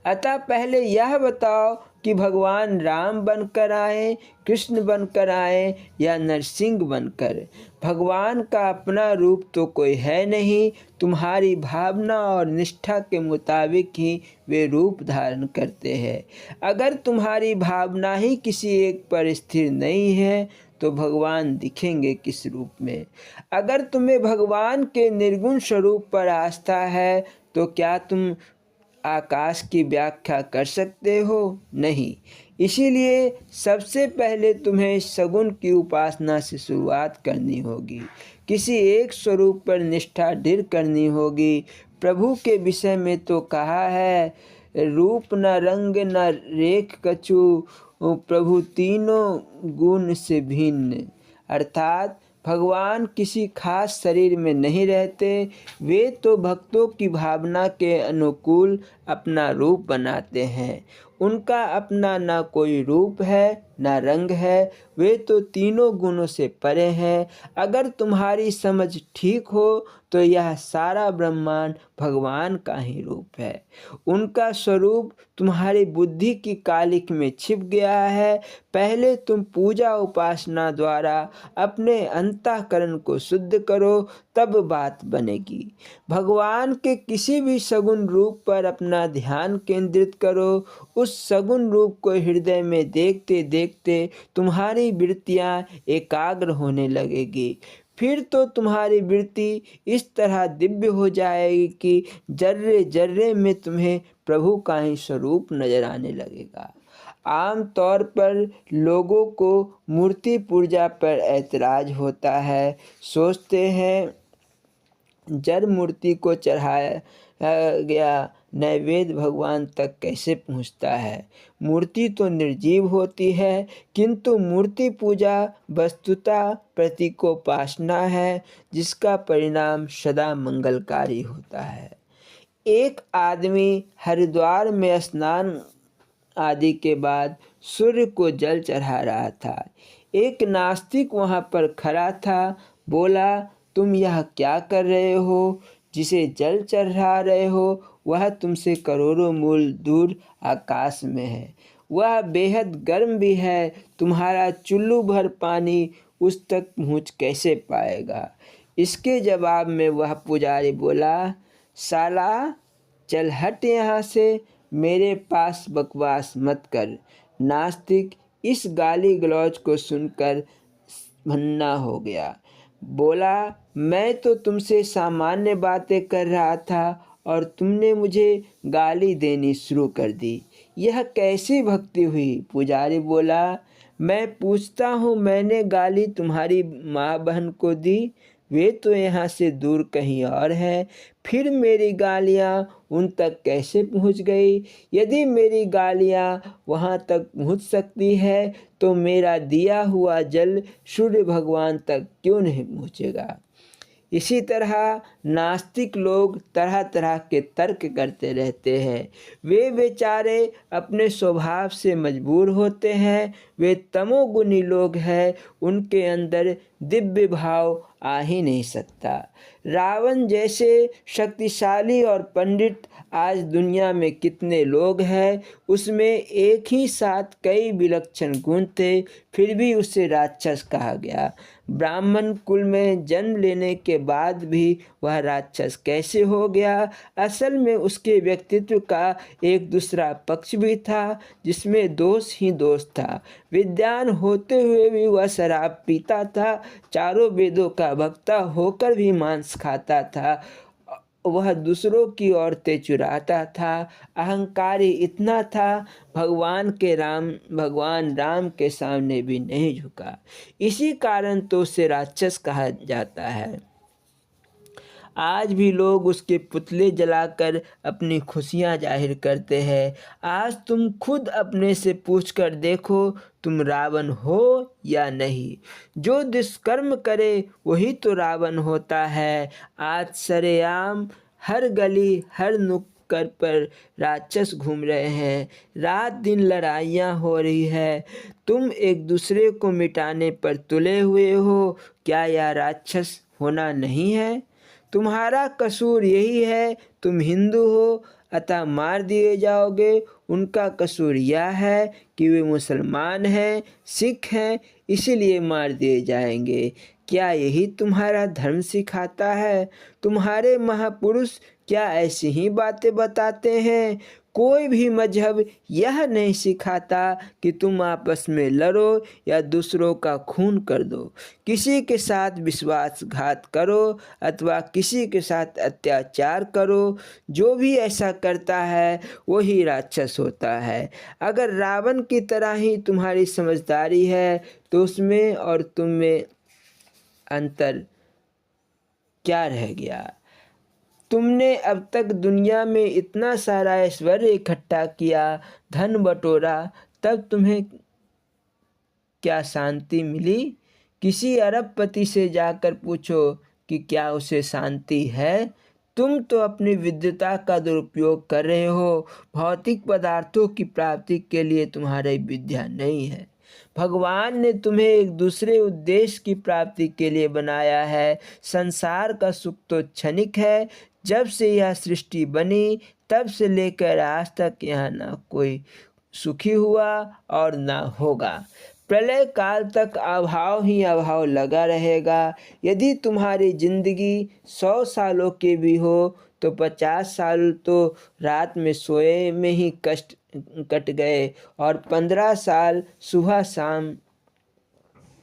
अतः पहले यह बताओ कि भगवान राम बनकर आए, कृष्ण बनकर आए या नरसिंह बनकर। भगवान का अपना रूप तो कोई है नहीं, तुम्हारी भावना और निष्ठा के मुताबिक ही वे रूप धारण करते हैं। अगर तुम्हारी भावना ही किसी एक पर स्थिर नहीं है, तो भगवान दिखेंगे किस रूप में? अगर तुम्हें भगवान के निर्गुण स्वरूप पर आस्था है, तो क्या तुम आकाश की व्याख्या कर सकते हो? नहीं। इसीलिए सबसे पहले तुम्हें सगुण की उपासना से शुरुआत करनी होगी। किसी एक स्वरूप पर निष्ठा दृढ़ करनी होगी। प्रभु के विषय में तो कहा है, रूप न रंग न रेख कछु, प्रभु तीनों गुण से भिन्न। अर्थात भगवान किसी खास शरीर में नहीं रहते, वे तो भक्तों की भावना के अनुकूल अपना रूप बनाते हैं। उनका अपना ना कोई रूप है ना रंग है, वे तो तीनों गुणों से परे हैं। अगर तुम्हारी समझ ठीक हो, तो यह सारा ब्रह्मांड भगवान का ही रूप है। उनका स्वरूप तुम्हारी बुद्धि की कालिक में छिप गया है। पहले तुम पूजा उपासना द्वारा अपने अंतःकरण को शुद्ध करो, तब बात बनेगी। भगवान के किसी भी सगुण रूप पर अपना ध्यान केंद्रित करो। उस सगुण रूप को हृदय में देखते देखते तुम्हारी वृत्तियाँ एकाग्र होने लगेगी। फिर तो तुम्हारी वृत्ति इस तरह दिव्य हो जाएगी कि जर्रे जर्रे में तुम्हें प्रभु का ही स्वरूप नजर आने लगेगा। आम तौर पर लोगों को मूर्ति पूजा पर ऐतराज होता है। सोचते हैं, जड़ मूर्ति को चढ़ाया गया नैवेद्य भगवान तक कैसे पहुंचता है? मूर्ति तो निर्जीव होती है, किंतु मूर्ति पूजा वस्तुतः प्रतीकोपासना है, जिसका परिणाम सदा मंगलकारी होता है। एक आदमी हरिद्वार में स्नान आदि के बाद सूर्य को जल चढ़ा रहा था। एक नास्तिक वहां पर खड़ा था। बोला, तुम यह क्या कर रहे हो? जिसे जल चढ़ा रहे हो वह तुमसे करोड़ों मील दूर आकाश में है। वह बेहद गर्म भी है, तुम्हारा चुल्लू भर पानी उस तक पहुँच कैसे पाएगा। इसके जवाब में वह पुजारी बोला, साला चल हट यहाँ से, मेरे पास बकवास मत कर। नास्तिक इस गाली गलौज को सुनकर भन्ना हो गया। बोला, मैं तो तुमसे सामान्य बातें कर रहा था और तुमने मुझे गाली देनी शुरू कर दी। यह कैसी भक्ति हुई। पुजारी बोला, मैं पूछता हूँ, मैंने गाली तुम्हारी माँ बहन को दी? वे तो यहाँ से दूर कहीं और हैं, फिर मेरी गालियाँ उन तक कैसे पहुँच गई? यदि मेरी गालियाँ वहाँ तक पहुँच सकती है तो मेरा दिया हुआ जल सूर्य भगवान तक क्यों नहीं पहुँचेगा। इसी तरह नास्तिक लोग तरह तरह के तर्क करते रहते हैं। वे बेचारे अपने स्वभाव से मजबूर होते हैं। वे तमोगुणी लोग हैं, उनके अंदर दिव्य भाव आ ही नहीं सकता। रावण जैसे शक्तिशाली और पंडित आज दुनिया में कितने लोग हैं, उसमें एक ही साथ कई विलक्षण गुण थे, फिर भी उसे राक्षस कहा गया। ब्राह्मण कुल में जन्म लेने के बाद भी वह राक्षस कैसे हो गया? असल में उसके व्यक्तित्व का एक दूसरा पक्ष भी था, जिसमें दोष ही दोष था। विद्वान होते हुए भी वह शराब पीता था, चारों वेदों का वक्ता होकर भी मांस खाता था, वह दूसरों की औरतें चुराता था, अहंकारी इतना था, भगवान राम के सामने भी नहीं झुका। इसी कारण तो उसे राक्षस कहा जाता है। आज भी लोग उसके पुतले जलाकर अपनी खुशियां जाहिर करते हैं। आज तुम खुद अपने से पूछ कर देखो, तुम रावण हो या नहीं। जो दुष्कर्म करे वही तो रावण होता है। आज सरेआम हर गली हर नुक्कड़ पर राक्षस घूम रहे हैं। रात दिन लड़ाइयाँ हो रही है, तुम एक दूसरे को मिटाने पर तुले हुए हो। क्या यह राक्षस होना नहीं है? तुम्हारा कसूर यही है, तुम हिंदू हो अतः मार दिए जाओगे। उनका कसूर यह है कि वे मुसलमान हैं, सिख हैं, इसीलिए मार दिए जाएंगे। क्या यही तुम्हारा धर्म सिखाता है? तुम्हारे महापुरुष क्या ऐसी ही बातें बताते हैं? कोई भी मजहब यह नहीं सिखाता कि तुम आपस में लड़ो या दूसरों का खून कर दो, किसी के साथ विश्वासघात करो अथवा किसी के साथ अत्याचार करो। जो भी ऐसा करता है वही राक्षस होता है। अगर रावण की तरह ही तुम्हारी समझदारी है तो उसमें और तुम में अंतर क्या रह गया? तुमने अब तक दुनिया में इतना सारा ऐश्वर्य इकट्ठा किया, धन बटोरा, तब तुम्हें क्या शांति मिली? किसी अरबपति से जाकर पूछो कि क्या उसे शांति है। तुम तो अपनी विद्वता का दुरुपयोग कर रहे हो। भौतिक पदार्थों की प्राप्ति के लिए तुम्हारी विद्या नहीं है। भगवान ने तुम्हें एक दूसरे उद्देश्य की प्राप्ति के लिए बनाया है। संसार का सुख तो क्षणिक है। जब से यह सृष्टि बनी तब से लेकर आज तक यहाँ ना कोई सुखी हुआ और ना होगा। प्रलय काल तक अभाव ही अभाव लगा रहेगा। यदि तुम्हारी जिंदगी 100 सालों की भी हो तो 50 साल तो रात में सोए में ही कट गए और 15 साल सुबह शाम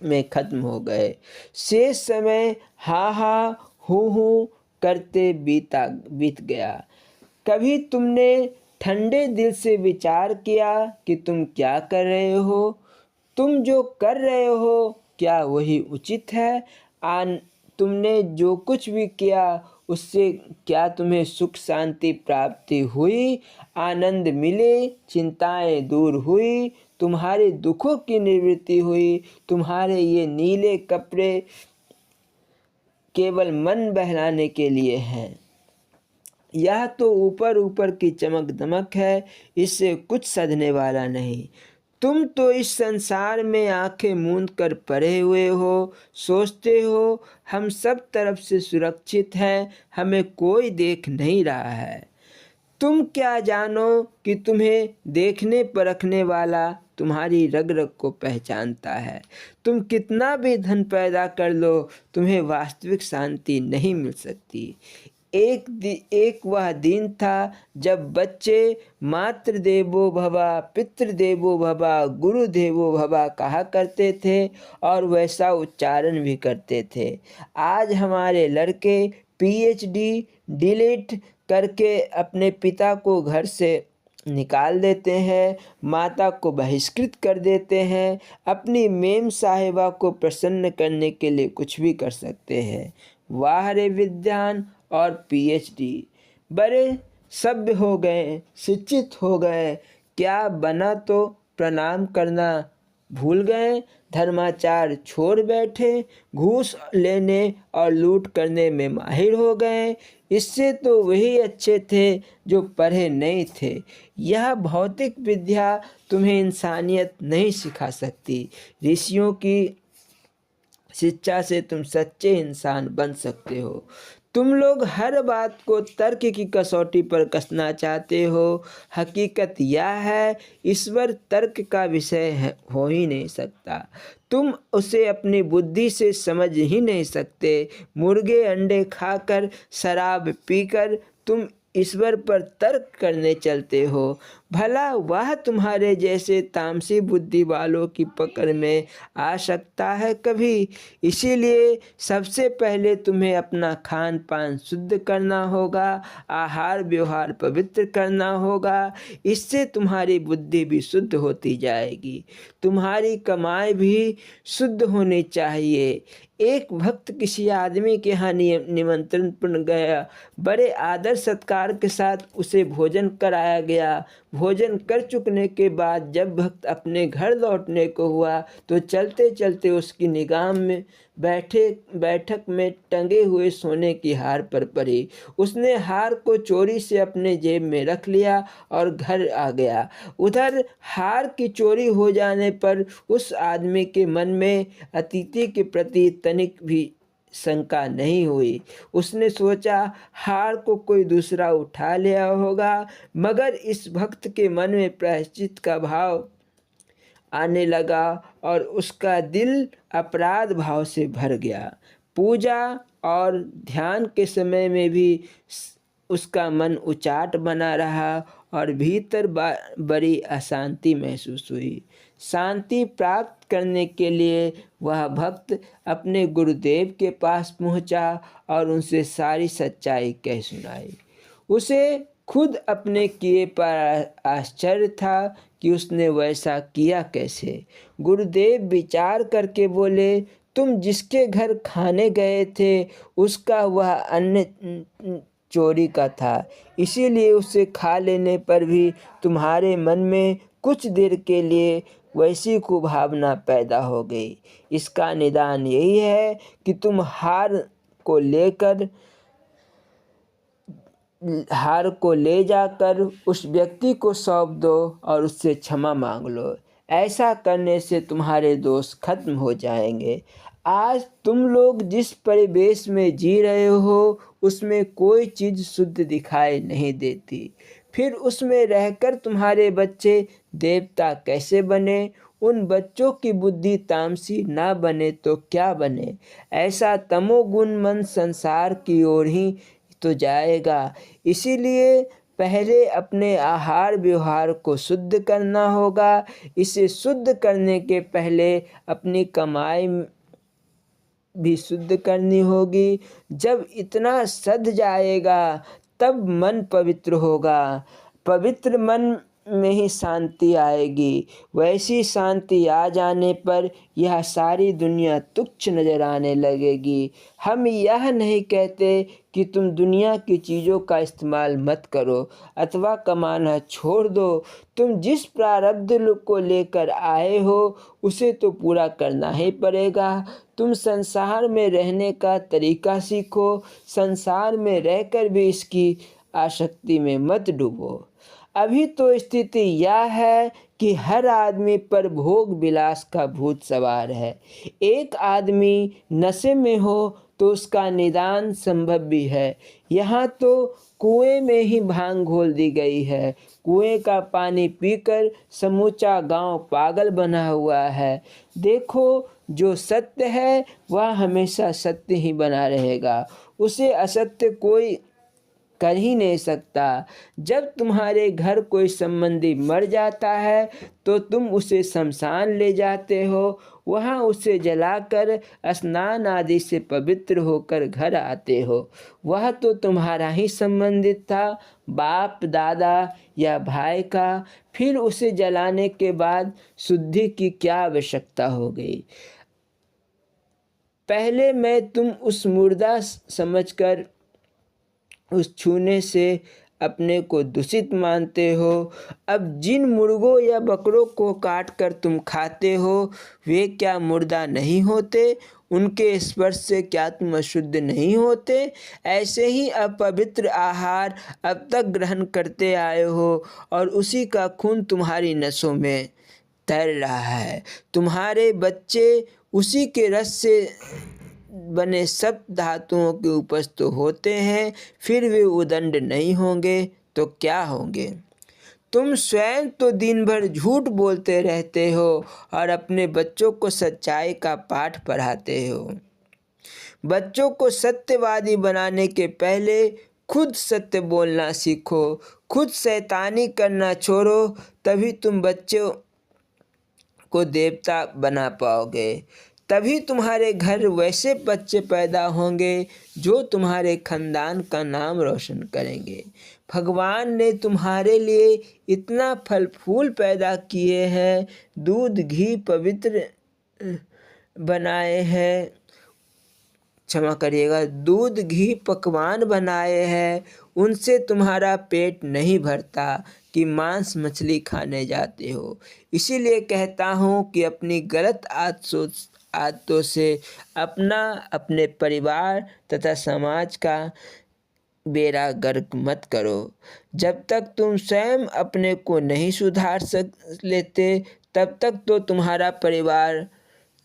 में खत्म हो गए। शेष समय हा हा हूँ करते बीत गया। कभी तुमने ठंडे दिल से विचार किया कि तुम क्या कर रहे हो? तुम जो कर रहे हो क्या वही उचित है? तुमने जो कुछ भी किया उससे क्या तुम्हें सुख शांति प्राप्ति हुई, आनंद मिले, चिंताएं दूर हुई, तुम्हारे दुखों की निवृत्ति हुई? तुम्हारे ये नीले कपड़े केवल मन बहलाने के लिए हैं। यह तो ऊपर ऊपर की चमक दमक है, इससे कुछ सधने वाला नहीं। तुम तो इस संसार में आंखें मूंद कर पड़े हुए हो, सोचते हो हम सब तरफ से सुरक्षित हैं, हमें कोई देख नहीं रहा है। तुम क्या जानो कि तुम्हें देखने परखने वाला तुम्हारी रग रग को पहचानता है। तुम कितना भी धन पैदा कर लो, तुम्हें वास्तविक शांति नहीं मिल सकती। एक वह दिन था जब बच्चे मातृदेवो भव, पितृदेवो भव, गुरुदेवो भव कहा करते थे और वैसा उच्चारण भी करते थे। आज हमारे लड़के पीएचडी डिलीट करके अपने पिता को घर से निकाल देते हैं, माता को बहिष्कृत कर देते हैं, अपनी मेम साहिबा को प्रसन्न करने के लिए कुछ भी कर सकते हैं। वाह रे विद्वान और पीएचडी, बड़े सभ्य हो गए, शिक्षित हो गए, क्या बना तो प्रणाम करना भूल गए, धर्माचार छोड़ बैठे, घूस लेने और लूट करने में माहिर हो गए। इससे तो वही अच्छे थे जो पढ़े नहीं थे। यह भौतिक विद्या तुम्हें इंसानियत नहीं सिखा सकती। ऋषियों की शिक्षा से तुम सच्चे इंसान बन सकते हो। तुम लोग हर बात को तर्क की कसौटी पर कसना चाहते हो। हकीकत यह है, ईश्वर तर्क का विषय हो ही नहीं सकता। तुम उसे अपनी बुद्धि से समझ ही नहीं सकते। मुर्गे अंडे खाकर, शराब पीकर तुम ईश्वर पर तर्क करने चलते हो। भला वह तुम्हारे जैसे तामसी बुद्धि वालों की पकड़ में आ सकता है कभी? इसीलिए सबसे पहले तुम्हें अपना खान पान शुद्ध करना होगा, आहार व्यवहार पवित्र करना होगा। इससे तुम्हारी बुद्धि भी शुद्ध होती जाएगी, तुम्हारी कमाई भी शुद्ध होनी चाहिए। एक भक्त किसी आदमी के यहाँ निमंत्रण पर गया। बड़े आदर सत्कार के साथ उसे भोजन कराया गया। भोजन कर चुकने के बाद जब भक्त अपने घर लौटने को हुआ तो चलते चलते उसकी निगाह में बैठक में टंगे हुए सोने की हार पर पड़ी। उसने हार को चोरी से अपने जेब में रख लिया और घर आ गया। उधर हार की चोरी हो जाने पर उस आदमी के मन में अतिथि के प्रति तनिक भी शंका नहीं हुई। उसने सोचा हार को कोई दूसरा उठा लिया होगा, मगर इस भक्त के मन में प्रायश्चित का भाव आने लगा और उसका दिल अपराध भाव से भर गया। पूजा और ध्यान के समय में भी उसका मन उचाट बना रहा और भीतर बड़ी अशांति महसूस हुई। शांति प्राप्त करने के लिए वह भक्त अपने गुरुदेव के पास पहुंचा और उनसे सारी सच्चाई कह सुनाई। उसे खुद अपने किए पर आश्चर्य था कि उसने वैसा किया कैसे। गुरुदेव विचार करके बोले, तुम जिसके घर खाने गए थे उसका वह अन्न चोरी का था, इसीलिए उसे खा लेने पर भी तुम्हारे मन में कुछ देर के लिए वैसी कुभावना पैदा हो गई। इसका निदान यही है कि तुम हार को ले जाकर उस व्यक्ति को सौंप दो और उससे क्षमा मांग लो। ऐसा करने से तुम्हारे दोष खत्म हो जाएंगे। आज तुम लोग जिस परिवेश में जी रहे हो उसमें कोई चीज़ शुद्ध दिखाई नहीं देती, फिर उसमें रहकर तुम्हारे बच्चे देवता कैसे बने? उन बच्चों की बुद्धि तामसी ना बने तो क्या बने? ऐसा तमोगुण मन संसार की ओर ही तो जाएगा। इसीलिए पहले अपने आहार व्यवहार को शुद्ध करना होगा। इसे शुद्ध करने के पहले अपनी कमाई भी शुद्ध करनी होगी। जब इतना सध जाएगा तब मन पवित्र होगा। पवित्र मन में ही शांति आएगी। वैसी शांति आ जाने पर यह सारी दुनिया तुच्छ नजर आने लगेगी। हम यह नहीं कहते कि तुम दुनिया की चीज़ों का इस्तेमाल मत करो अथवा कमाना छोड़ दो। तुम जिस प्रारब्ध को लेकर आए हो उसे तो पूरा करना ही पड़ेगा। तुम संसार में रहने का तरीका सीखो, संसार में रहकर भी इसकी आसक्ति में मत डूबो। अभी तो स्थिति यह है कि हर आदमी पर भोग विलास का भूत सवार है। एक आदमी नशे में हो तो उसका निदान संभव भी है। यहाँ तो कुएं में ही भांग घोल दी गई है। कुएं का पानी पीकर समूचा गांव पागल बना हुआ है। देखो, जो सत्य है वह हमेशा सत्य ही बना रहेगा, उसे असत्य कोई कर ही नहीं सकता। जब तुम्हारे घर कोई संबंधी मर जाता है तो तुम उसे शमशान ले जाते हो, वहाँ उसे जलाकर स्नान आदि से पवित्र होकर घर आते हो। वह तो तुम्हारा ही संबंधित था, बाप दादा या भाई का। फिर उसे जलाने के बाद शुद्धि की क्या आवश्यकता हो गई? पहले मैं तुम उस मुर्दा समझकर उस छूने से अपने को दूषित मानते हो। अब जिन मुर्गों या बकरों को काट कर तुम खाते हो वे क्या मुर्दा नहीं होते? उनके स्पर्श से क्या तुम अशुद्ध नहीं होते? ऐसे ही अपवित्र आहार अब तक ग्रहण करते आए हो और उसी का खून तुम्हारी नसों में तैर रहा है। तुम्हारे बच्चे उसी के रस से बने सब धातुओं के उपज तो होते हैं, फिर वे उदंड नहीं होंगे तो क्या होंगे? तुम स्वयं तो दिन भर झूठ बोलते रहते हो और अपने बच्चों को सच्चाई का पाठ पढ़ाते हो। बच्चों को सत्यवादी बनाने के पहले खुद सत्य बोलना सीखो, खुद शैतानी करना छोड़ो, तभी तुम बच्चों को देवता बना पाओगे। तभी तुम्हारे घर वैसे बच्चे पैदा होंगे जो तुम्हारे खानदान का नाम रोशन करेंगे। भगवान ने तुम्हारे लिए इतना फल फूल पैदा किए हैं, दूध घी पवित्र बनाए हैं, क्षमा करिएगा, दूध घी पकवान बनाए हैं, उनसे तुम्हारा पेट नहीं भरता कि मांस मछली खाने जाते हो। इसीलिए कहता हूँ कि अपनी गलत आदतों से अपना, अपने परिवार तथा समाज का बेड़ा गर्क मत करो। जब तक तुम स्वयं अपने को नहीं सुधार लेते तब तक तो तुम्हारा परिवार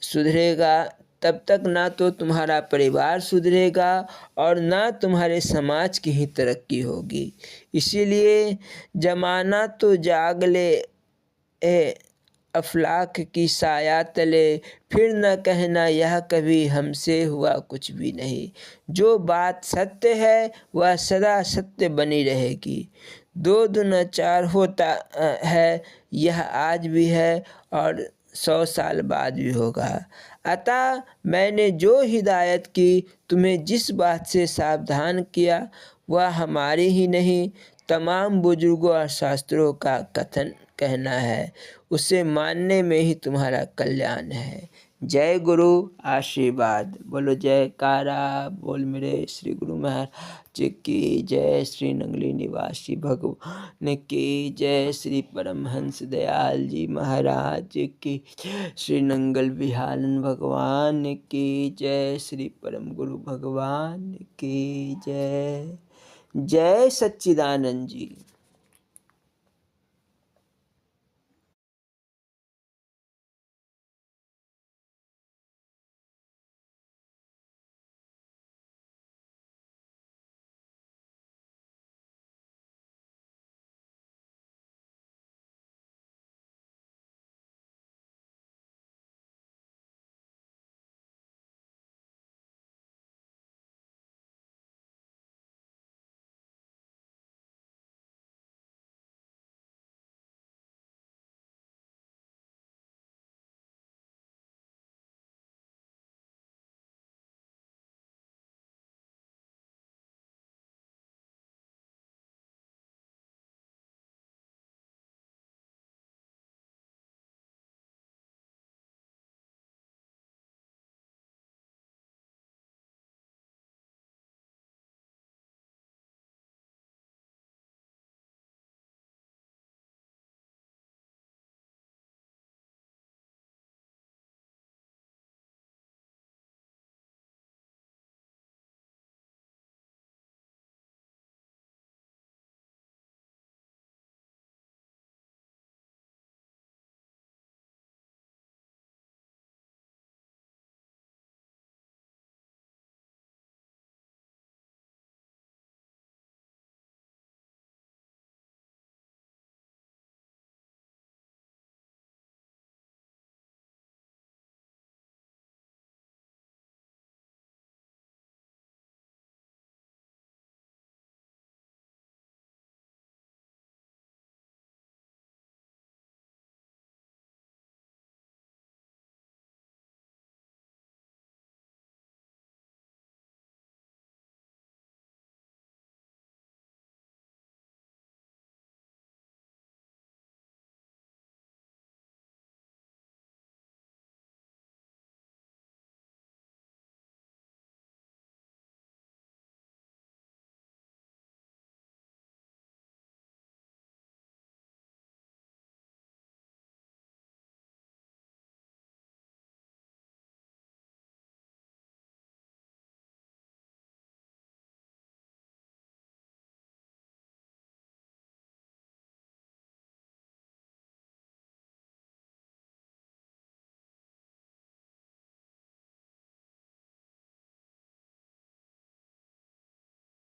सुधरेगा, तब तक ना तो तुम्हारा परिवार सुधरेगा और ना तुम्हारे समाज की ही तरक्की होगी। इसीलिए जमाना तो जाग ले ए अफलाक की साया तले, फिर न कहना यह कभी हमसे हुआ कुछ भी नहीं। जो बात सत्य है वह सदा सत्य बनी रहेगी। 2 दूना 4 होता है, यह आज भी है और 100 साल बाद भी होगा। अतः मैंने जो हिदायत की, तुम्हें जिस बात से सावधान किया, वह हमारी ही नहीं तमाम बुजुर्गों और शास्त्रों का कथन कहना है। उसे मानने में ही तुम्हारा कल्याण है। जय गुरु आशीर्वाद। बोलो जयकारा बोल मेरे श्री गुरु महाराज की जय। श्री नंगली निवासी भगवान की जय। श्री परमहंस दयाल जी महाराज की जय। श्री नंगल विहालन भगवान की जय। श्री परम गुरु भगवान की जय। जय सच्चिदानंद जी।